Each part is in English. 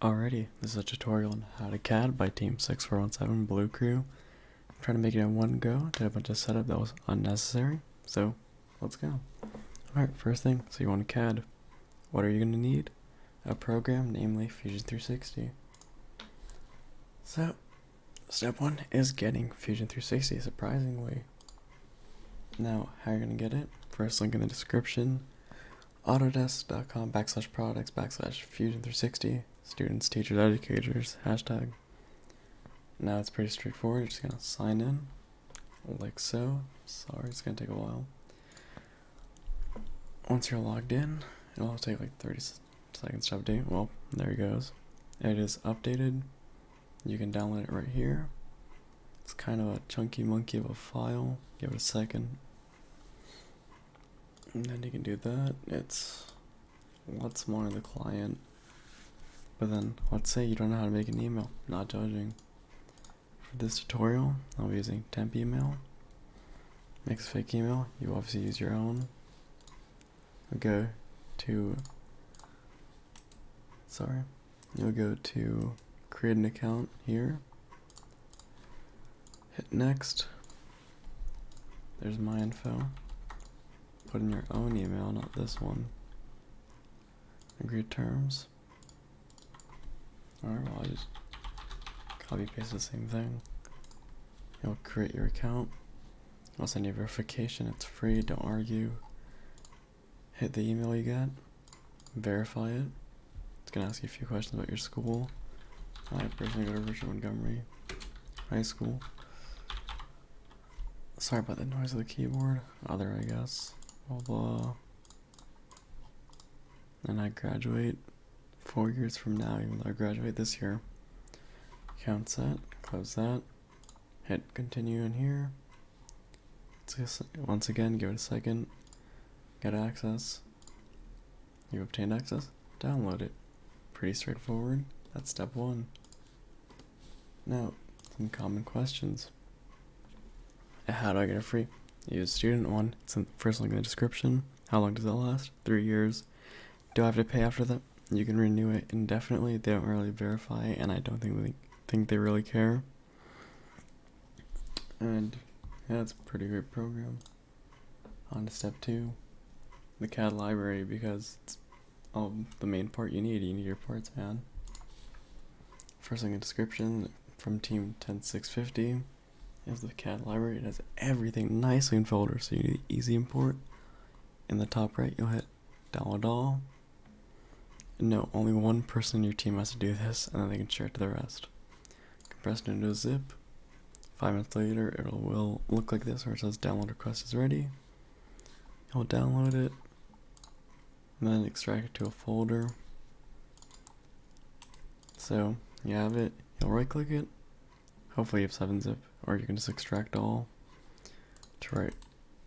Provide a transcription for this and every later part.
Alrighty, this is a tutorial on how to CAD by Team 6417 Blue Crew. I'm trying to make it in one go, did a bunch of setup that was unnecessary, so let's go. Alright, first thing, so you want to CAD. What are you going to need? A program, namely Fusion 360. So, step one is getting Fusion 360, surprisingly. Now, how you're going to get it? First link in the description. autodesk.com/products/fusion360 students, teachers, educators, hashtag. Now it's pretty straightforward. You're just gonna sign in like so. Sorry, it's gonna take a while. Once you're logged in, it'll take like 30 seconds to update. Well, there it goes. It is updated. You can download it right here. It's kind of a chunky monkey of a file. Give it a second. And then you can do that. It's lots more in the client. But then, let's say you don't know how to make an email. Not judging. For this tutorial, I'll be using temp email. Makes a fake email. You obviously use your own. You'll go to create an account here. Hit next. There's my info. Put in your own email, not this one. Agree terms. Alright, well I just copy paste the same thing. You'll create your account. I'll send you a verification, it's free, don't argue. Hit the email you get. Verify it. It's gonna ask you a few questions about your school. I personally go to Richard Montgomery High School. Sorry about the noise of the keyboard. Other, I guess. Blah blah. And I graduate 4 years from now, even though I graduate this year. Count set, close that. Hit continue in here. Once again, give it a second. Get access. You obtained access. Download it. Pretty straightforward. That's step one. Now, some common questions. How do I get it free? Use student one. It's in the first link in the description. How long does that last? 3 years. Do I have to pay after that? You can renew it indefinitely. They don't really verify, and I don't think they really care. And yeah, it's a pretty great program. On to step two, the CAD library, because it's all the main part you need. You need your parts, man. First link in the description from Team 10650 is the CAD library. It has everything nicely in folders, so you need easy import. In the top right, you'll hit download all. No, only one person in your team has to do this, and then they can share it to the rest. Compress it into a zip. 5 minutes later, it will look like this, where it says download request is ready. You'll download it, and then extract it to a folder. So, you have it. You'll right click it. Hopefully you have 7-zip, or you can just extract all to write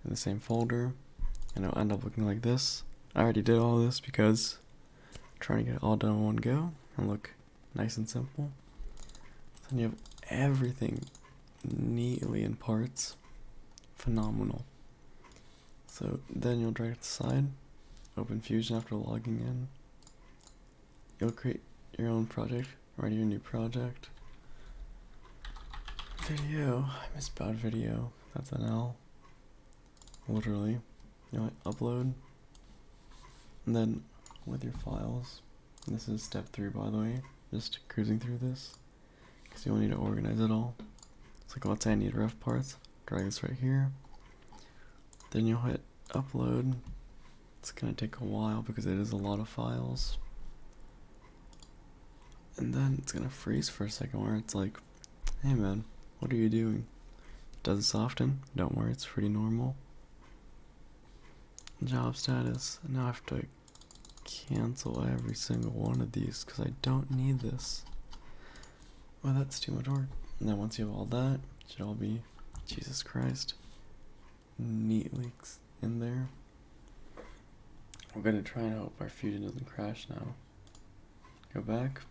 in the same folder, and it'll end up looking like this. I already did all this because trying to get it all done in one go and look nice and simple. Then you have everything neatly in parts. Phenomenal. So then you'll drag it to the side, open Fusion after logging in. You'll create your own project, write your new project. Video, I misspelled video, that's an L. Literally. You'll hit upload. And then with your files, this is step 3 by the way, just cruising through this, because you'll need to organize it all. It's like, let's say I need rough parts, drag this right here, then you'll hit upload. It's gonna take a while because it is a lot of files, and then it's gonna freeze for a second where it's like, hey man, what are you doing? It does this often, don't worry, it's pretty normal. Job status, and now I have to cancel every single one of these because I don't need this. Well, that's too much work. And then once you have all that, it should all be, Jesus Christ, neatly in there. We're gonna try and hope our Fusion doesn't crash now. Go back.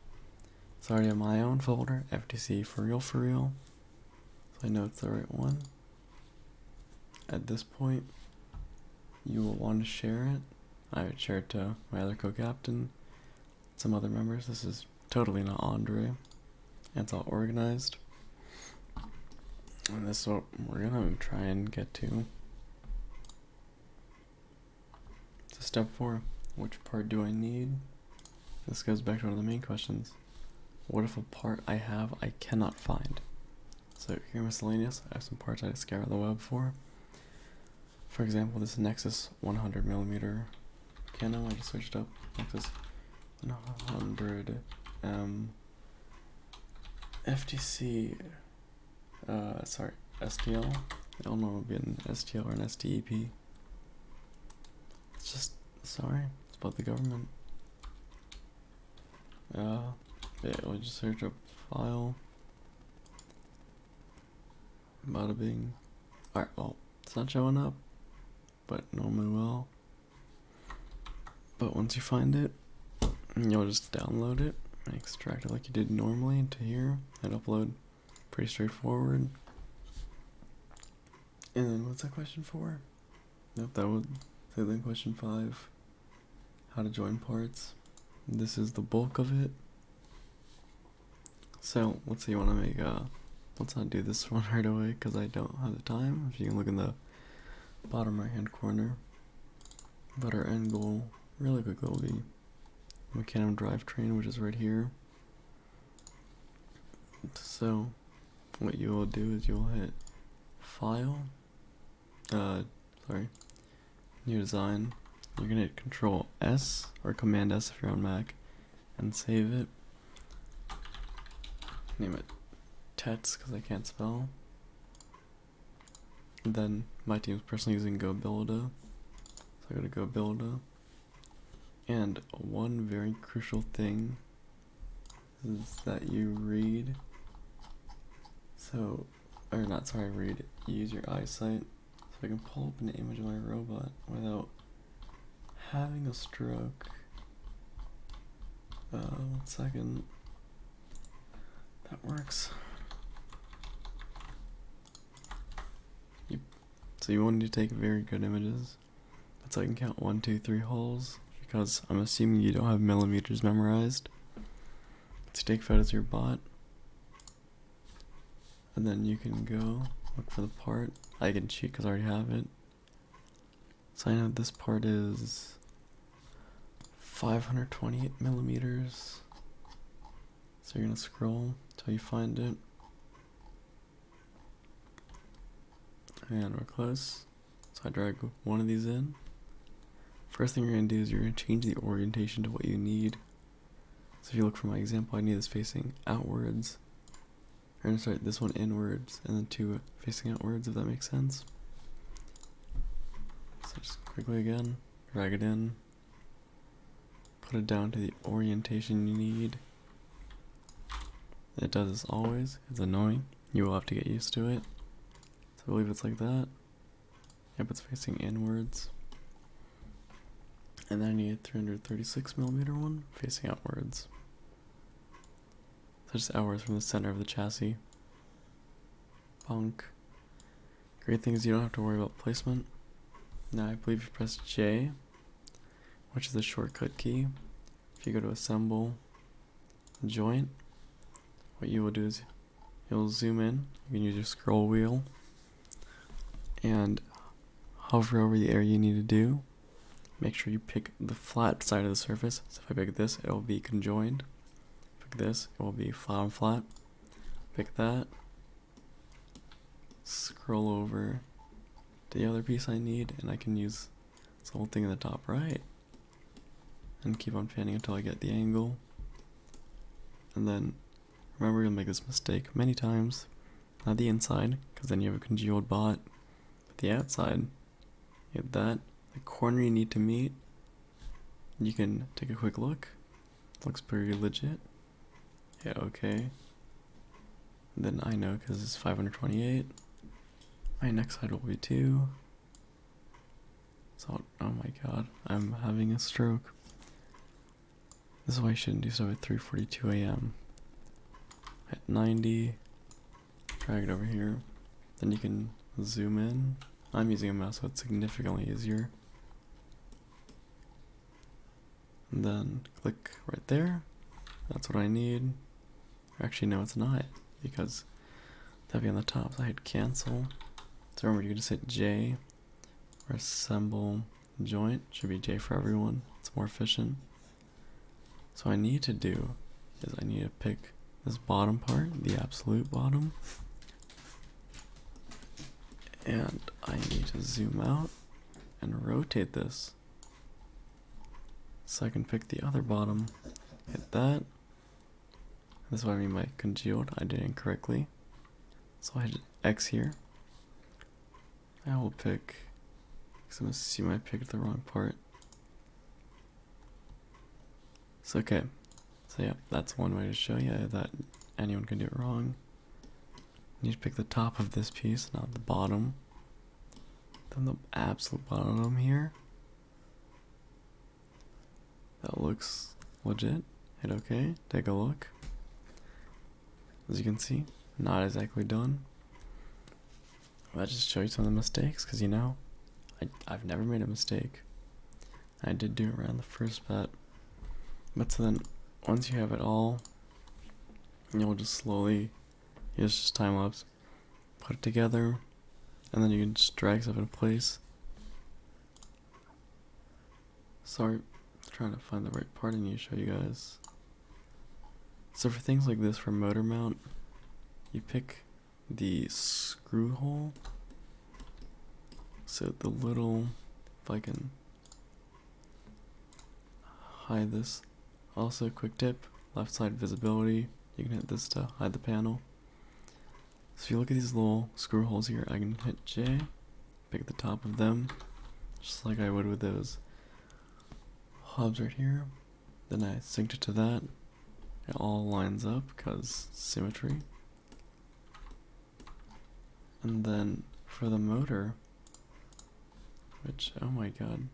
It's already in my own folder, FTC for real, so I know it's the right one. At this point, you will want to share it. I would share it to my other co-captain, some other members. This is totally not Andre. It's all organized. And this is what we're gonna try and get to. So step 4, which part do I need? This goes back to one of the main questions. What if a part I have I cannot find? So here miscellaneous, I have some parts I scour the web for. For example, this Nexus 100mm Canon, I just searched up Nexus 100 FTC, sorry, STL. I don't know if it would be an STL or an STEP. It's just, sorry, it's about the government. Yeah, we'll just search up file. Bada bing. Alright, well, it's not showing up, but normally will. But once you find it, you'll just download it and extract it like you did normally into here and upload. Pretty straightforward. And then what's that question for? Nope, that would say then question 5. How to join parts. This is the bulk of it. So let's say you want to make let's not do this one right away because I don't have the time. If you can look in the bottom right hand corner. But our end goal really quickly will be mechanical drivetrain, which is right here. So what you will do is you'll hit file, new design. You're gonna hit Control S or Command S if you're on Mac and save it. Name it Tets because I can't spell. And then my team's personally using GoBuilda, so I go to GoBuilda. And one very crucial thing is that you read. So, or not sorry, read. Use your eyesight so I can pull up an image of my robot without having a stroke. 1 second. That works. So you want to take very good images. That's so I can count 1, 2, 3 holes because I'm assuming you don't have millimeters memorized. So take photos of your bot. And then you can go look for the part. I can cheat because I already have it. So I know this part is 528 millimeters. So you're gonna scroll until you find it. And we're close. So I drag one of these in. First thing you're gonna do is you're gonna change the orientation to what you need. So if you look for my example, I need this facing outwards. We're gonna start this one inwards and then 2 facing outwards, if that makes sense. So just quickly again, drag it in. Put it down to the orientation you need. It does this always. It's annoying. You will have to get used to it. So I believe it's like that. Yep, it's facing inwards. And then I need a 336 millimeter one facing outwards. So just outwards from the center of the chassis. Bonk. Great thing is you don't have to worry about placement. Now I believe you press J, which is the shortcut key. If you go to assemble, joint, what you will do is you'll zoom in. You can use your scroll wheel and hover over the area you need to do. Make sure you pick the flat side of the surface. So if I pick this, it will be conjoined. Pick this, it will be flat on flat. Pick that. Scroll over to the other piece I need, and I can use this whole thing in the top right. And keep on panning until I get the angle. And then, remember you'll make this mistake many times. Not the inside, because then you have a congealed bot. But the outside, you have that. The corner you need to meet, you can take a quick look. Looks pretty legit. Yeah, okay. And then I know because it's 528. My next side will be 2. So, oh my god, I'm having a stroke. This is why I shouldn't do so at 3:42 a.m. At 90, drag it over here. Then you can zoom in. I'm using a mouse, so it's significantly easier. And then click right there, That's what I need. Actually, no, it's not, because that'd be on the top. So I hit cancel. So remember, you can just hit J or assemble joint. Should be J for everyone. It's more efficient. So what I need to do is I need to pick this bottom part, the absolute bottom, and I need to zoom out and rotate this so I can pick the other bottom. Hit that. This is what I mean by congealed. I did it incorrectly. So I hit X here. I will pick, because I'm assuming I picked the wrong part. So okay. So yeah, that's one way to show you that anyone can do it wrong. You need to pick the top of this piece, not the bottom. Then the absolute bottom here. That looks legit. Hit OK. Take a look. As you can see, not exactly done. I'll just show you some of the mistakes, because you know, I've never made a mistake. I did do it around the first bet. But so then, once you have it all, you'll just slowly, here's just time lapse, put it together, and then you can just drag stuff in place. Sorry, I'm trying to find the right part and you show you guys. So for things like this, for motor mount, you pick the screw hole. So the little, if I can hide this. Also, quick tip, left side visibility, you can hit this to hide the panel. So if you look at these little screw holes here, I can hit J, pick the top of them, just like I would with those hubs right here. Then I synced it to that. It all lines up because symmetry. And then for the motor, which, oh my god,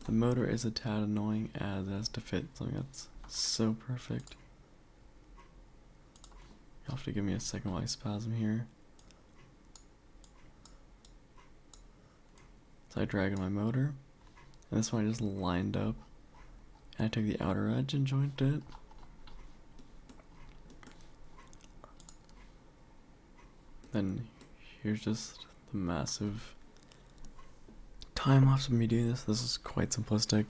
the motor is a tad annoying as it has to fit something that's so perfect. You'll have to give me a second while I spasm here. So I drag in my motor, and this one I just lined up, and I took the outer edge and jointed it. Then here's just the massive time lapse of me doing this. This is quite simplistic.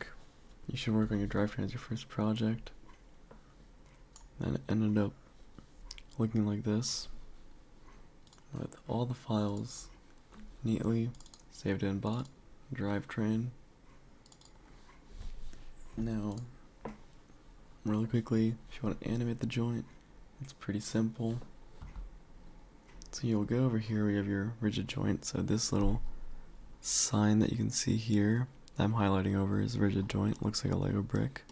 You should work on your drivetrain as your first project. Then it ended up looking like this, with all the files neatly saved in bot, drivetrain. Now, really quickly, if you want to animate the joint, it's pretty simple. So you'll go over here, we have your rigid joint. So this little sign that you can see here that I'm highlighting over is rigid joint. Looks like a Lego brick.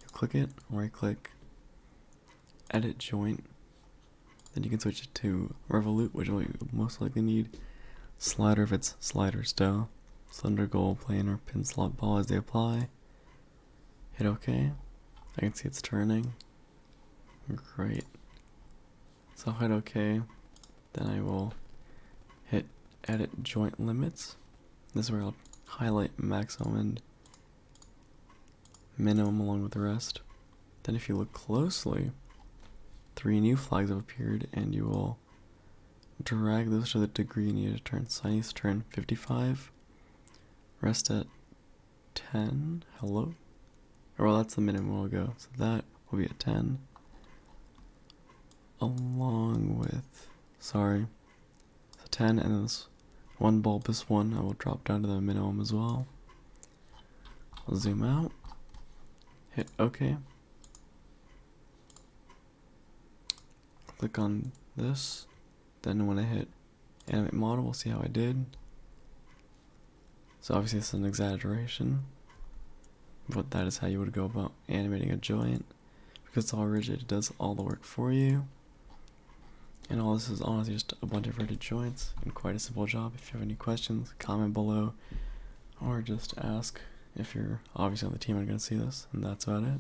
You click it, right click, edit joint. Then you can switch it to revolute, which will most likely need slider if it's slider still. Cylinder, goal, planer, pin slot, ball as they apply. Hit OK. I can see it's turning. Great. So I'll hit OK. Then I will hit edit joint limits. This is where I'll highlight maximum and minimum along with the rest. Then if you look closely, 3 new flags have appeared, and you will drag those to the degree you need to turn. So I need to turn 55, rest at 10, hello? Or well, that's the minimum we'll go. So that will be at 10. Along with, sorry, so 10, and then this one bulbous one I will drop down to the minimum as well. I'll zoom out, hit OK. Click on this, then when I hit animate model, we'll see how I did. So obviously this is an exaggeration, but that is how you would go about animating a joint. Because it's all rigid, it does all the work for you. And all this is honestly just a bunch of rigid joints, and quite a simple job. If you have any questions, comment below, or just ask if you're obviously on the team and going to see this, and that's about it.